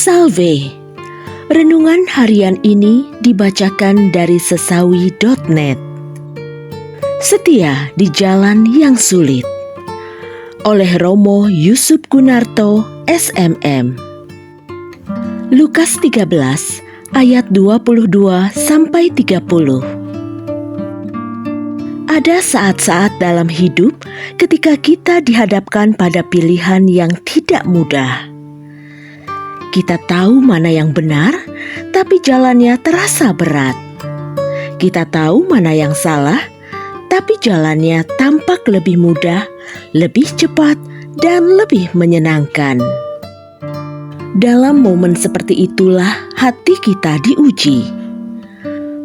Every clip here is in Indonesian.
Salve. Renungan harian ini dibacakan dari sesawi.net. Setia di jalan yang sulit. Oleh Romo Yusuf Gunarto, SMM. Lukas 13 ayat 22-30. Ada saat-saat dalam hidup ketika kita dihadapkan pada pilihan yang tidak mudah. Kita tahu mana yang benar, tapi jalannya terasa berat. Kita tahu mana yang salah, tapi jalannya tampak lebih mudah, lebih cepat, dan lebih menyenangkan. Dalam momen seperti itulah hati kita diuji.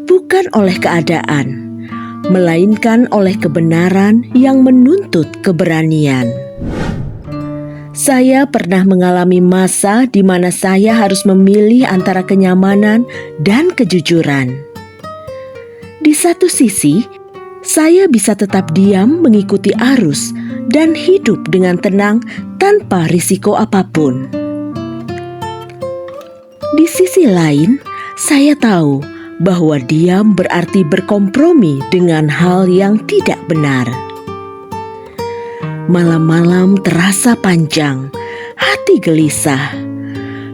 Bukan oleh keadaan, melainkan oleh kebenaran yang menuntut keberanian. Saya pernah mengalami masa di mana saya harus memilih antara kenyamanan dan kejujuran. Di satu sisi, saya bisa tetap diam mengikuti arus dan hidup dengan tenang tanpa risiko apapun. Di sisi lain, saya tahu bahwa diam berarti berkompromi dengan hal yang tidak benar. Malam-malam terasa panjang, hati gelisah.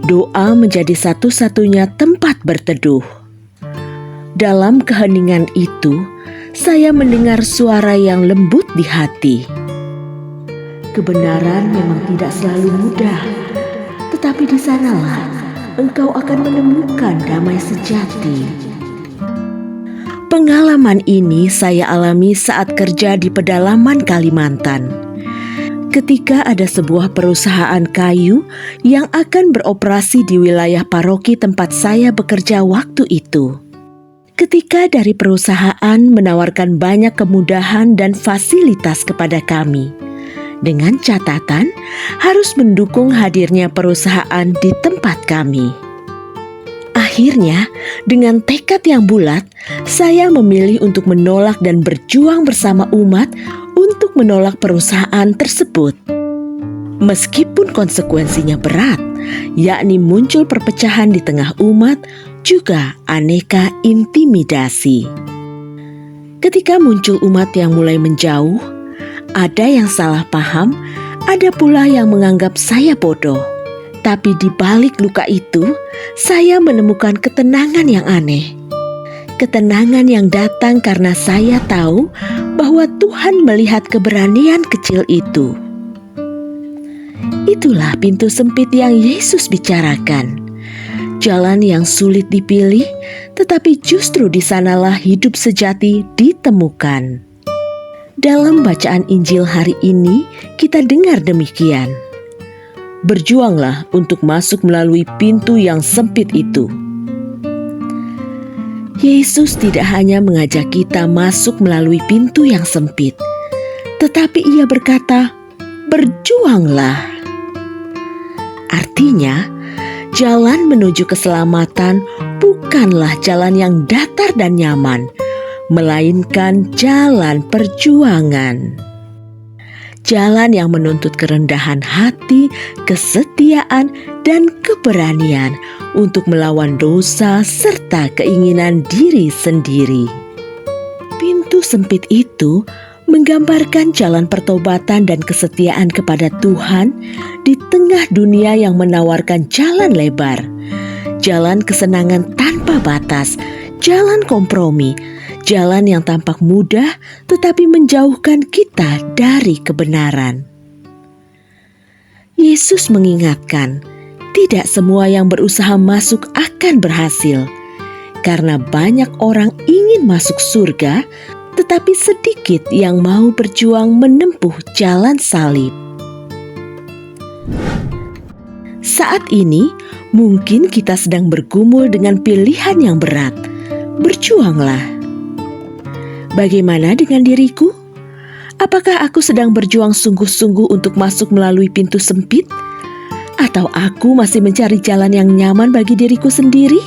Doa menjadi satu-satunya tempat berteduh. Dalam keheningan itu, saya mendengar suara yang lembut di hati. Kebenaran memang tidak selalu mudah, tetapi di sanalah engkau akan menemukan damai sejati. Pengalaman ini saya alami saat kerja di pedalaman Kalimantan. Ketika ada sebuah perusahaan kayu yang akan beroperasi di wilayah paroki tempat saya bekerja waktu itu. Ketika dari perusahaan menawarkan banyak kemudahan dan fasilitas kepada kami, dengan catatan harus mendukung hadirnya perusahaan di tempat kami. Akhirnya, dengan tekad yang bulat, saya memilih untuk menolak dan berjuang bersama umat untuk menolak perusahaan tersebut. Meskipun konsekuensinya berat, yakni muncul perpecahan di tengah umat, juga aneka intimidasi. Ketika muncul umat yang mulai menjauh, ada yang salah paham, ada pula yang menganggap saya bodoh. Tapi di balik luka itu, saya menemukan ketenangan yang aneh. Ketenangan yang datang karena saya tahu bahwa Tuhan melihat keberanian kecil itu. Itulah pintu sempit yang Yesus bicarakan. Jalan yang sulit dipilih, tetapi justru di sanalah hidup sejati ditemukan. Dalam bacaan Injil hari ini, kita dengar demikian. Berjuanglah untuk masuk melalui pintu yang sempit itu. Yesus tidak hanya mengajak kita masuk melalui pintu yang sempit, tetapi Ia berkata, "Berjuanglah." Artinya, jalan menuju keselamatan bukanlah jalan yang datar dan nyaman, melainkan jalan perjuangan. Jalan yang menuntut kerendahan hati, kesetiaan, dan keberanian untuk melawan dosa serta keinginan diri sendiri. Pintu sempit itu menggambarkan jalan pertobatan dan kesetiaan kepada Tuhan di tengah dunia yang menawarkan jalan lebar, jalan kesenangan tanpa batas, jalan kompromi, jalan yang tampak mudah tetapi menjauhkan kita dari kebenaran. Yesus mengingatkan, tidak semua yang berusaha masuk akan berhasil, karena banyak orang ingin masuk surga, tetapi sedikit yang mau berjuang menempuh jalan salib. Saat ini, mungkin kita sedang bergumul dengan pilihan yang berat. Berjuanglah. Bagaimana dengan diriku? Apakah aku sedang berjuang sungguh-sungguh untuk masuk melalui pintu sempit? Atau aku masih mencari jalan yang nyaman bagi diriku sendiri?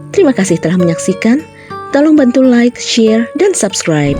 Terima kasih telah menyaksikan. Tolong bantu like, share, dan subscribe.